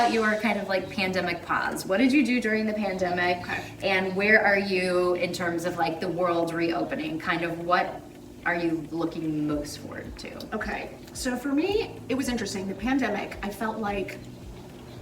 about your kind of like pandemic pause. What did you do during the pandemic? Okay. And where are you in terms of like the world reopening? Kind of what are you looking most forward to? Okay, so for me, it was interesting. The pandemic, I felt like,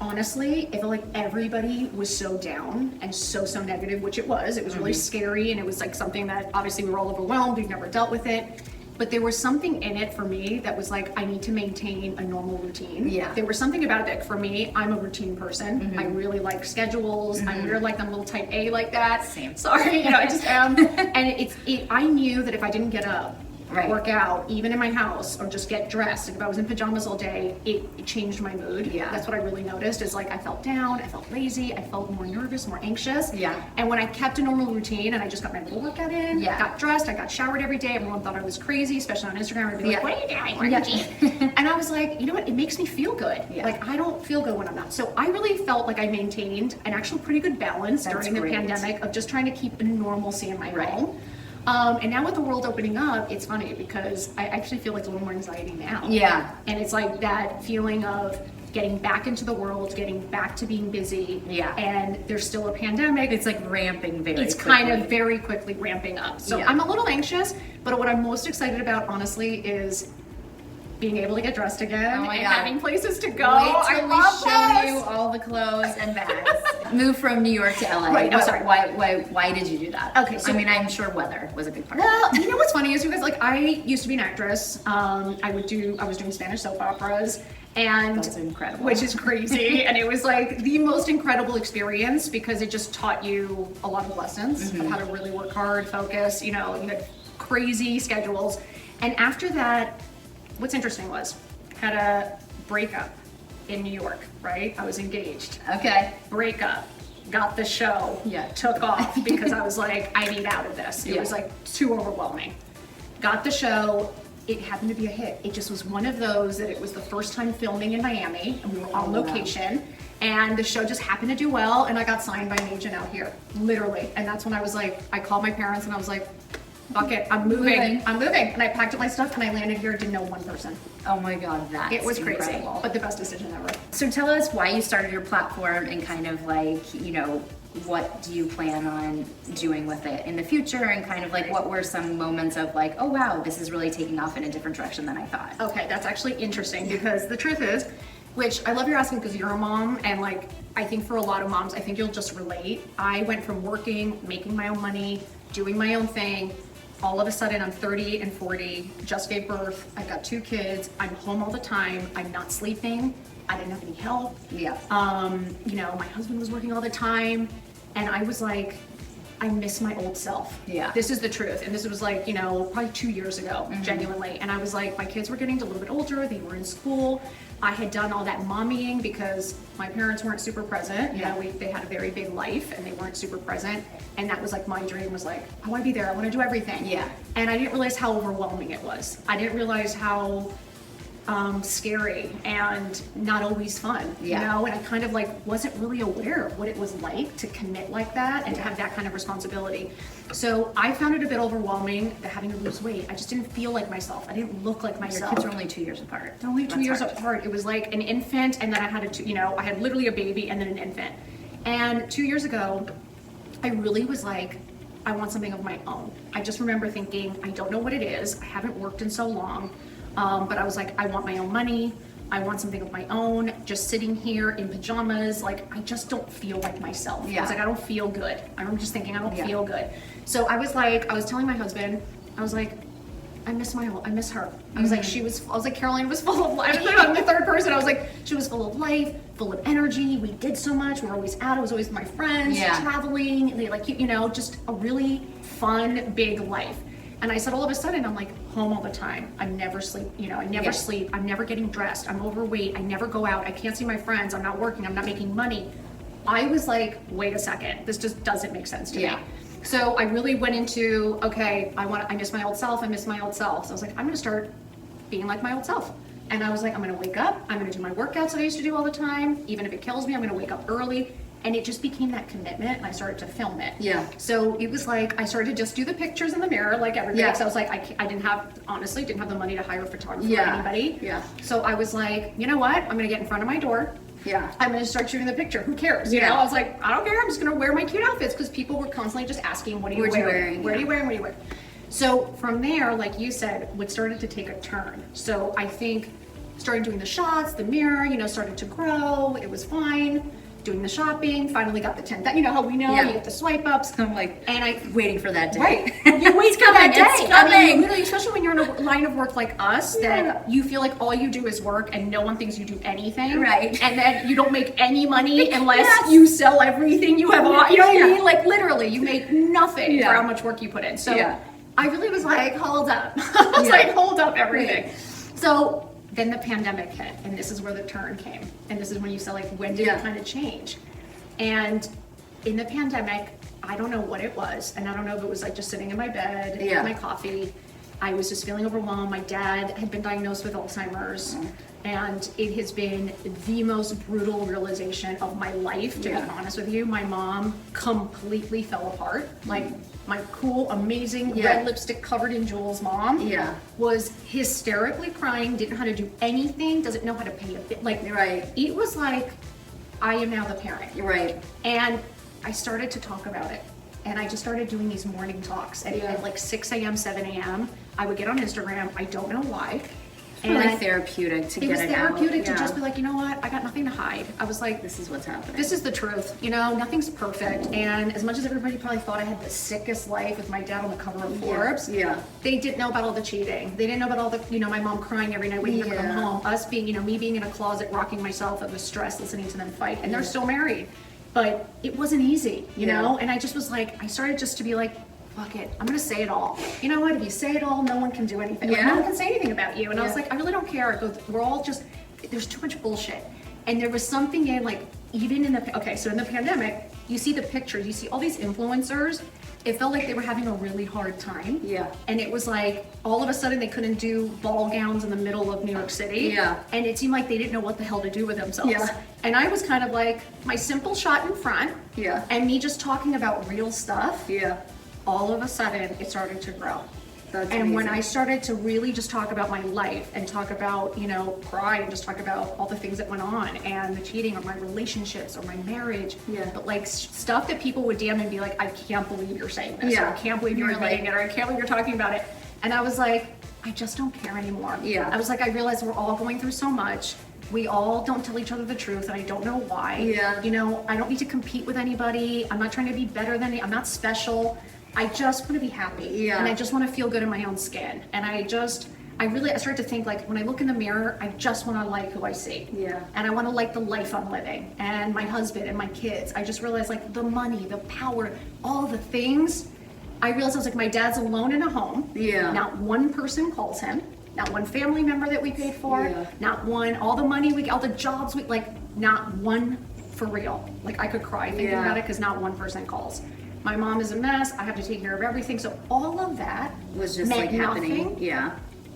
honestly, I felt like everybody was so down and so negative, which it was. It was really scary, and it was like something that obviously we were all overwhelmed. We've never dealt with it. But there was something in it for me that was like, I need to maintain a normal routine. Yeah. There was something about it for me. I'm a routine person. I really like schedules. I'm weird like I'm a little type A like that. Same. Sorry, I just am. And I knew that if I didn't get up, Right. work out, even in my house, or just get dressed, if I was in pajamas all day, it changed my mood. Yeah. That's what I really noticed, is like I felt down, I felt lazy, I felt more nervous, more anxious. Yeah. And when I kept a normal routine and I just got my little workout in, Yeah. got dressed, I got showered every day, everyone thought I was crazy, especially on Instagram. I'd be like, Yeah. what are you doing? What are you doing? And I was like, you know what? It makes me feel good. Yeah. Like, I don't feel good when I'm not. So I really felt like I maintained an actual pretty good balance That's during the great. pandemic of just trying to keep a normalcy in my Right. home. And now with the world opening up, it's funny because I actually feel like a little more anxiety now. Yeah. And it's like that feeling of getting back into the world, getting back to being busy. Yeah. And there's still a pandemic. It's like ramping very It's quickly. kind of very quickly ramping up. So Yeah. I'm a little anxious, but what I'm most excited about, honestly, is being able to get dressed again Oh my and God. having places to go. Wait I till we love show this. you all the clothes and bags. Move from New York to LA. Right, Oh, sorry. Why did you do that? Okay, so- I mean, I'm sure weather was a big part. Well, you know what's funny is, you guys, like, I used to be an actress. I was doing Spanish soap operas, and That's incredible. which is crazy. And it was like the most incredible experience because it just taught you a lot of lessons of how to really work hard, focus. You know, you had crazy schedules, and after that, what's interesting was had a breakup in New York. Right, I was engaged. Okay. Breakup. Got the show, Yeah. took off because I was like, I need out of this. It Yeah. was like too overwhelming. Got the show, it happened to be a hit. It just was one of those that it was the first time filming in Miami, and we were on wow. location, and the show just happened to do well, and I got signed by an agent out here, literally. And that's when I was like, I called my parents and I was like, fuck it, I'm moving. And I packed up my stuff and I landed here, didn't know one person. Oh my God, that's It was crazy, incredible. but the best decision ever. So tell us why you started your platform and kind of like, you know, what do you plan on doing with it in the future, and kind of like what were some moments of like, oh wow, this is really taking off in a different direction than I thought. Okay, that's actually interesting because the truth is, which I love you're asking because you're a mom, and like, I think for a lot of moms, I think you'll just relate. I went from working, making my own money, doing my own thing. All of a sudden, I'm 38 and 40, just gave birth, I've got 2 kids, I'm home all the time, I'm not sleeping, I didn't have any help. Yeah. You know, my husband was working all the time, and I was like, I miss my old self. Yeah. This is the truth. And this was like, you know, probably 2 years ago, genuinely. And I was like, my kids were getting a little bit older, they were in school. I had done all that mommying because my parents weren't super present. You know, they had a very big life and they weren't super present. And that was like my dream, was like, I want to be there, I want to do everything. Yeah. And I didn't realize how overwhelming it was. I didn't realize how scary and not always fun, Yeah. you know, and I kind of like wasn't really aware of what it was like to commit like that and to have that kind of responsibility. So I found it a bit overwhelming, having to lose weight. I just didn't feel like myself. I didn't look like Your myself. kids are only 2 years apart. They're only 2 That's years hard. apart. It was like an infant, and then I had I had literally a baby and then an infant. And 2 years ago, I really was like, I want something of my own. I just remember thinking, I don't know what it is. I haven't worked in so long. But I was like, I want my own money. I want something of my own. Just sitting here in pajamas, like, I just don't feel like myself. Yeah. I was like, I don't feel good. I'm just thinking, I don't Yeah. feel good. So I was telling my husband, I was like, I miss her. I was like, I was like, Caroline was full of life. I'm the third person. I was like, she was full of life, full of energy. We did so much. We were always out. I was always with my friends, Yeah. traveling. They like, you know, just a really fun, big life. And I said, all of a sudden, I'm like home all the time. I never sleep, you know, I never Yeah. sleep. I'm never getting dressed. I'm overweight. I never go out. I can't see my friends. I'm not working. I'm not making money. I was like, wait a second. This just doesn't make sense to Yeah. me. So I really went into, okay, I miss my old self. I miss my old self. So I was like, I'm going to start being like my old self. And I was like, I'm going to wake up. I'm going to do my workouts that I used to do all the time. Even if it kills me, I'm going to wake up early. And it just became that commitment, and I started to film it. Yeah. So it was like, I started to just do the pictures in the mirror like everybody. Yeah. So I was like, I honestly didn't have the money to hire a photographer or Yeah. anybody. Yeah. So I was like, you know what? I'm going to get in front of my door. Yeah. I'm going to start shooting the picture. Who cares? You Yeah. know, I was like, I don't care. I'm just going to wear my cute outfits because people were constantly just asking, what are you What are you wearing? wearing? Where are Yeah. you wearing? What are you wearing? So from there, like you said, it started to take a turn. So I think started doing the shots, the mirror, you know, started to grow. It was fine. Doing the shopping, finally got the 10. You know how we know Yeah. you get the swipe ups. I'm like, and I waiting for that day. Right. You wait It's for that coming, day. it's I mean, coming. literally, especially when you're in a line of work like us, Yeah. that you feel like all you do is work and no one thinks you do anything. Right. And then you don't make any money unless Yes. you sell everything you have on. You know what I Yeah. mean? Like literally, you make nothing Yeah. for how much work you put in. So Yeah. I really was like, hold up. I was Yeah. like, hold up everything. So then the pandemic hit, and this is where the turn came. And this is when you said, like, when did Yeah. it kind of change? And in the pandemic, I don't know what it was, and I don't know if it was like just sitting in my bed Yeah. with my coffee. I was just feeling overwhelmed. My dad had been diagnosed with Alzheimer's, and it has been the most brutal realization of my life, to Yeah. be honest with you. My mom completely fell apart. Like, my cool, amazing, Yeah. red lipstick covered in jewels mom Yeah. was hysterically crying, didn't know how to do anything, doesn't know how to pay a bill. Like, Right. it was like, I am now the parent. Right. And I started to talk about it. And I just started doing these morning talks at, Yeah. at like 6 a.m., 7 a.m. I would get on Instagram. I don't know why. Really therapeutic to it get was it therapeutic out. to Yeah. just be like, you know what? I got nothing to hide. I was like, This is what's happening. this is the truth. You know, nothing's perfect. And as much as everybody probably thought I had the sickest life with my dad on the cover of Forbes, Yeah. they didn't know about all the cheating. They didn't know about all the, you know, my mom crying every night waiting for them to come Yeah. home. Us being, you know, me being in a closet rocking myself of the stress listening to them fight. And they're still married. But it wasn't easy, you Yeah. know? And I just was like, I started just to be like, fuck it, I'm gonna say it all. You know what? If you say it all, no one can do anything. Like, Yeah. no one can say anything about you. And I was Yeah. like, I really don't care. I go, we're all just, there's too much bullshit. And there was something in like, even in the, okay, so in the pandemic, you see the pictures, you see all these influencers, it felt like they were having a really hard time. Yeah. And it was like, all of a sudden they couldn't do ball gowns in the middle of New York City. Yeah. And it seemed like they didn't know what the hell to do with themselves. Yeah. And I was kind of like, my simple shot in front. Yeah. And me just talking about real stuff. Yeah. All of a sudden it started to grow. That's And when amazing. I started to really just talk about my life and talk about, you know, pride and just talk about all the things that went on and the cheating or my relationships or my marriage, Yeah. but like stuff that people would DM and be like, I can't believe you're saying this, or Yeah. I can't believe you're You're like- admitting it, or I can't believe you're talking about it. And I was like, I just don't care anymore. Yeah. I was like, I realize we're all going through so much. We all don't tell each other the truth, and I don't know why. Yeah. You know, I don't need to compete with anybody. I'm not trying to be better than any. I'm not special. I just want to be happy. Yeah. And I just want to feel good in my own skin. And I started to think, like, when I look in the mirror, I just want to like who I see. Yeah. And I want to like the life I'm living and my husband and my kids. I just realized, like, the money, the power, all the things. I realized I was like, my dad's alone in a home. Yeah. Not one person calls him. Not one family member that we paid for. Yeah. Not one, all the money all the jobs like, not one for real. Like, I could cry thinking Yeah. about it because not one person calls. My mom is a mess. I have to take care of everything. So all of that Was just meant like happening. nothing. Yeah.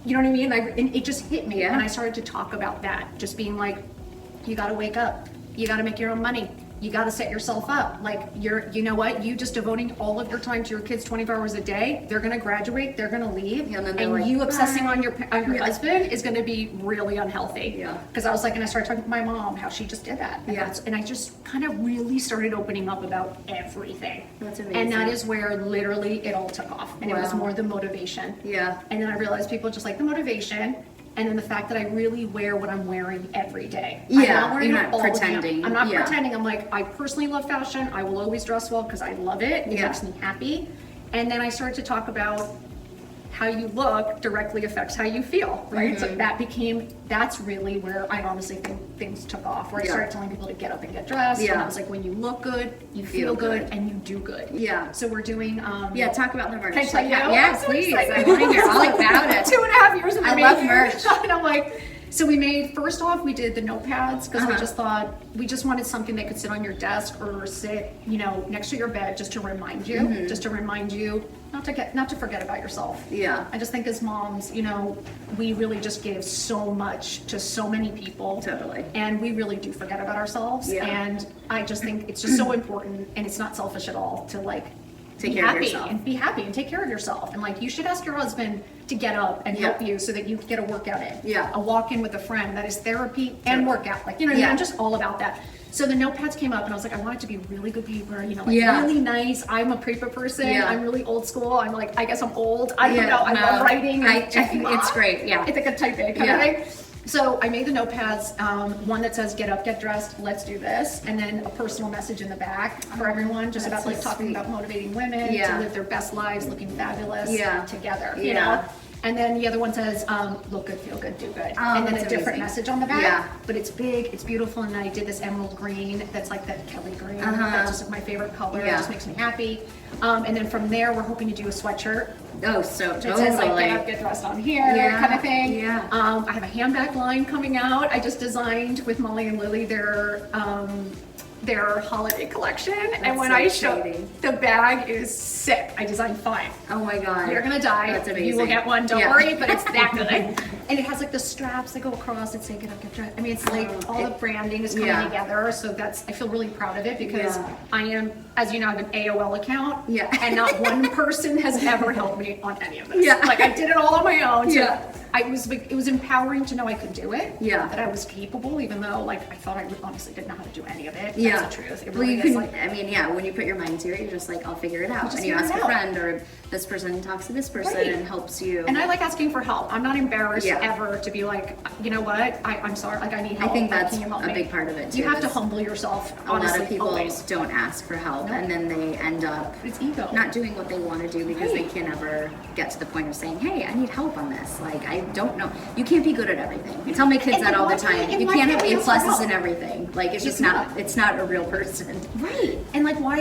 You know what I mean? And it just hit me. Yeah. And I started to talk about that. Just being like, you got to wake up. You got to make your own money. You got to set yourself up. Like, you know what? You just devoting all of your time to your kids 24 hours a day. They're going to graduate. They're going to leave. Yeah, and then they're and like, you obsessing "Bye." on your husband is going to be really unhealthy. Yeah. Because I was like, and I started talking to my mom, how she just did that. And, Yeah. and I just kind of really started opening up about everything. That's And amazing. that is where literally it all took off. And it was Wow. more the motivation. Yeah. And then I realized people just like the motivation, and then the fact that I really wear what I'm wearing every day. I'm Yeah, not wearing you're it not all the time. pretending. I'm not Yeah. pretending. I'm like, I personally love fashion. I will always dress well because I love it. It Yeah. makes me happy. And then I started to talk about how you look directly affects how you feel, right? So that's really where I honestly think things took off, where I Yeah. started telling people to get up and get dressed. And Yeah. I was like, when you look good, you Feel feel good, good. and you do good. Yeah. So we're doing, Yeah, talk about the merch. Can I tell you? Yeah, I'm so please. excited. I want to hear all about it. 2.5 years in the I love making. merch. And I'm like, so we made, first off, we did the notepads because we Uh-huh. just thought, we just wanted something that could sit on your desk or sit, you know, next to your bed just to remind you, not to forget about yourself. Yeah. I just think as moms, you know, we really just give so much to so many people. Totally. And we really do forget about ourselves. Yeah. And I just think it's just so important, and it's not selfish at all to like take care of yourself. And be happy and take care of yourself. And like, you should ask your husband to get up and help you so that you get a workout in. Yeah. A walk in with a friend, that is therapy and workout. Like, you know what I mean? I'm just all about that. So the notepads came up and I was like, I want it to be really good paper, you know, like really nice. I'm a paper person. I'm really old school. I'm like, I guess I'm old. I don't know. I love writing. It's great. Yeah. It's like a type A kind of thing. So I made the notepads, one that says get up, get dressed, let's do this, and then a personal message in the back for everyone, just about like talking about motivating women to live their best lives, looking fabulous together, you know? And then the other one says, look good, feel good, do good. And then a different message on the back, but it's big, it's beautiful, and I did this emerald green that's like that Kelly green, that's just my favorite color, it just makes me happy. And then from there, we're hoping to do a sweatshirt. Oh, so it says like get up, get dressed on here, kind of thing. I have a handbag line coming out. I just designed with Molly and Lily their holiday collection, and when I show the bag is sick. I designed 5. Oh my god, you're gonna die. That's amazing. You will get one, don't worry, but it's that good. And it has like the straps that go across that say get up, get dressed. I mean, it's like all the branding is coming together, so I feel really proud of it because I am, as you know, I have an AOL account, and not one person has ever helped me on any of this. Like, I did it all on my own. So it was empowering to know I could do it. That I was capable, even though like I thought I honestly didn't know how to do any of it. That's the truth. It really is like, I mean, when you put your mind to it, you're just like, I'll figure it out. And you ask a friend, or this person talks to this person and helps you. And I like asking for help. I'm not embarrassed ever to be like, you know what, I'm sorry, like I need help. I think that's a big part of it too. You have to humble yourself. Honestly, a lot of people always don't ask for help, and then they end up not doing what they want to do because they can never get to the point of saying, hey, I need help on this. Like, I don't know. You can't be good at everything. I tell my kids that all the time. You can't have A+ in everything. Like, it's just not. It's not a real person. Right. And like, why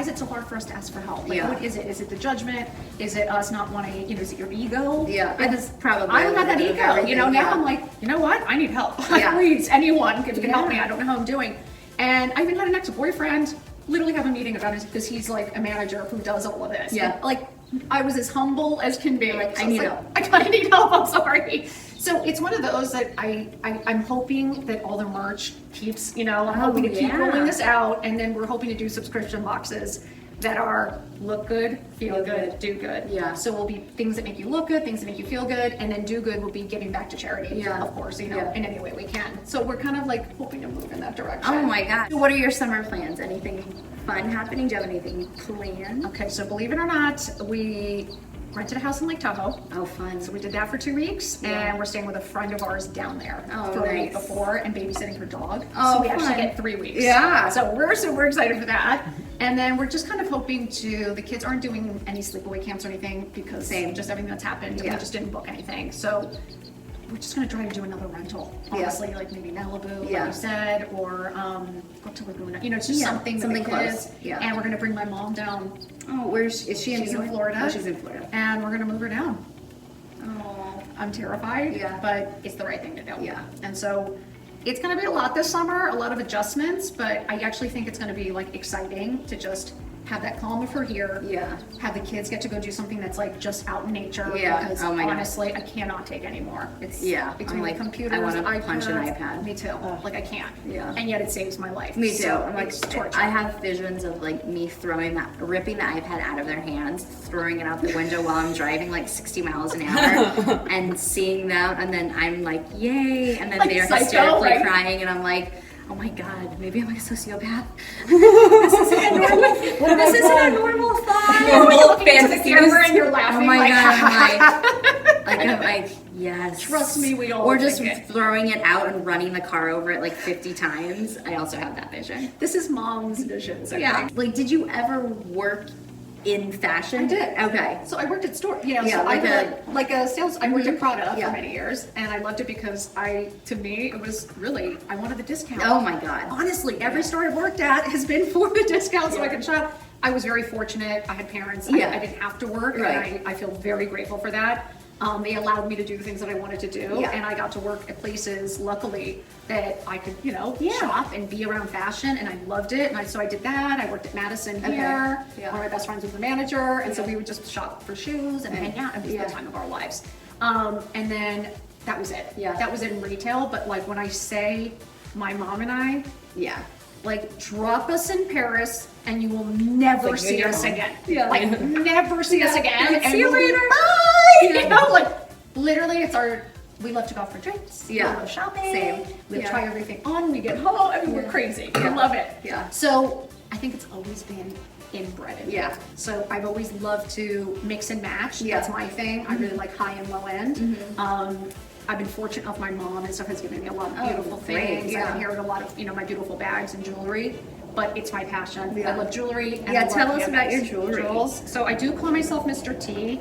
is it so hard for us to ask for help? Like, what is it? Is it the judgment? Is it us not wanting, you know, is it your ego? It's probably. I don't have that ego. You know, now I'm like, you know what? I need help. Please, anyone can help me. I don't know how I'm doing. And I even had an ex-boyfriend literally have a meeting about it because he's like a manager who does all of this. And, like, I was as humble as can be. Like, I need help. I need help. I'm sorry. So it's one of those that I'm hoping that all the merch keeps, you know, I'm hoping to keep rolling this out, and then we're hoping to do subscription boxes that are look good, feel good, do good. So we'll be things that make you look good, things that make you feel good, and then do good will be giving back to charity, of course, you know, in any way we can. So we're kind of like hoping to move in that direction. Oh my God. What are your summer plans? Anything fun happening? Do you have anything planned? Okay, so believe it or not, we rented a house in Lake Tahoe. Oh, fun. So we did that for 2 weeks, and we're staying with a friend of ours down there for a week before and babysitting her dog. So we actually get 3 weeks. So we're super excited for that. And then we're just kind of hoping the kids aren't doing any sleepaway camps or anything because just everything that's happened, we just didn't book anything. So we're just gonna try to do another rental, honestly, like maybe Malibu, like you said, or go to Laguna. You know, it's just something close. And we're gonna bring my mom down. Oh, is she? She's in Florida. Oh, she's in Florida. And we're gonna move her down. Oh, I'm terrified, but it's the right thing to do. And so it's gonna be a lot this summer, a lot of adjustments, but I actually think it's gonna be like exciting to just have that calm of her here. Have the kids get to go do something that's like just out in nature. Because honestly, I cannot take anymore. It's between like computers, I want to iPads, punch an iPad. Me too. Like I can't. And yet it saves my life. Me too. So I'm like, torture. I have visions of like me ripping the iPad out of their hands, throwing it out the window while I'm driving like 60 miles an hour, and seeing them, and then I'm like, yay, and then like they're hysterically crying, and I'm like, oh my God, maybe I'm like a sociopath. This isn't a normal thought. You're looking into the camera and you're laughing. Oh my God, I'm like, yes. Trust me, we all Or just throwing it out and running the car over it like 50 times. I also have that vision. This is mom's vision. So Like, did you ever work in fashion? I did. Okay. So I worked at store, so like a sales, I worked at Prada for many years, and I loved it because to me, it was really, I wanted the discount. Oh my God. Honestly, every store I've worked at has been for the discount so I could shop. I was very fortunate. I had parents. I didn't have to work, and I feel very grateful for that. They allowed me to do the things that I wanted to do, and I got to work at places, luckily, that I could, shop and be around fashion, and I loved it. And so I did that. I worked at Madison here. One of my best friends was the manager, and so we would just shop for shoes and hang out, and it was the time of our lives. And then that was it. That was in retail, but like when I say my mom and I, like drop us in Paris and you will never Like, see you're us home. again. Yeah. Like never see us again. Like, and see you we'll be, later. Bye. You know, like literally it's we love to go out for drinks. Yeah. We love shopping. Same. We Yeah. try everything on. We get home. I mean, we're crazy. We Yeah. love it. Yeah. So I think it's always been inbred in me. Yeah. So I've always loved to mix and match. Yeah. That's my thing. I really like high and low end. I've been fortunate enough, my mom and stuff has given me a lot of beautiful great. things. Yeah. I've inherited a lot of, my beautiful bags and jewelry, but it's my passion. Yeah. I love jewelry. And Yeah, I love tell us about handbags. your jewelry. Jewels. So I do call myself Mr. T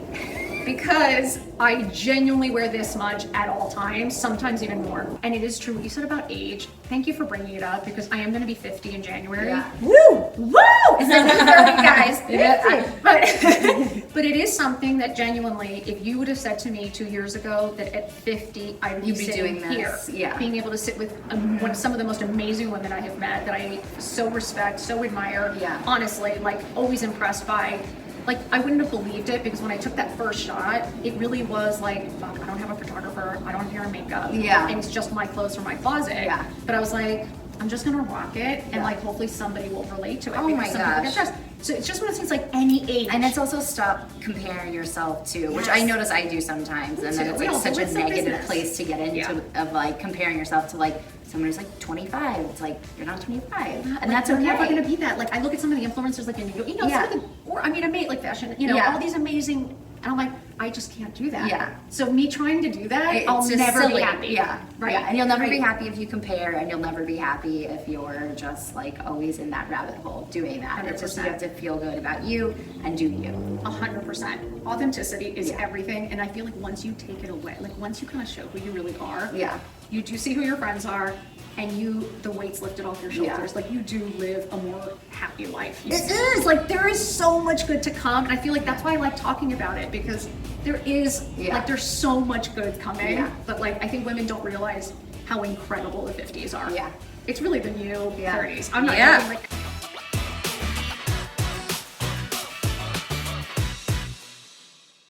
because I genuinely wear this much at all times, sometimes even more. And it is true what you said about age. Thank you for bringing it up because I am going to be 50 in January. Yeah. Woo! Woo! It's not 30, guys. Yeah. But it is something that genuinely, if you would have said to me 2 years ago that at 50 I would You'd be be sitting doing here, this, yeah. being able to sit with some of the most amazing women I have met that I so respect, so admire, Yeah. honestly, like always impressed by. Like I wouldn't have believed it because when I took that first shot, it really was like, fuck, I don't have a photographer, I don't have hair and makeup, Yeah. and it's just my clothes from my closet. Yeah. But I was like, I'm just gonna rock it, and Yeah. like hopefully somebody will relate to it. Oh because my some people get gosh. dressed. So it's just one of those things like any age. And it's also stop comparing yourself to, which Yes. I notice I do sometimes, and then too. it's We like don't such do a it, it's a negative business. place to get into Yeah. of like comparing yourself to like someone who's like 25. It's like you're not 25, and Like, that's we're okay. never gonna be that. Like I look at some of the influencers, like in Yeah. some of the, or I mean, I made like fashion, Yeah. all these amazing, and I'm like, I just can't do that. Yeah. So me trying to do that, It's I'll just never silly. be happy. Yeah, Right. Yeah, and you'll never be Right. happy if you compare, and you'll never be happy if you're just like always in that rabbit hole doing that. It's just you 100%. have to feel good about you and do you. 100%. Authenticity is Yeah. everything, and I feel like once you take it away, like once you kind of show who you really are, Yeah. you do see who your friends are, and the weight's lifted off your shoulders. Yeah. Like you do live a more happy life. It is like there is so much good to come, and I feel like that's why I like talking about it because there is Yeah. like there's so much good coming. Yeah. But like I think women don't realize how incredible the 50s are. Yeah. It's really the new Yeah. 30s. I'm not Yeah. even like.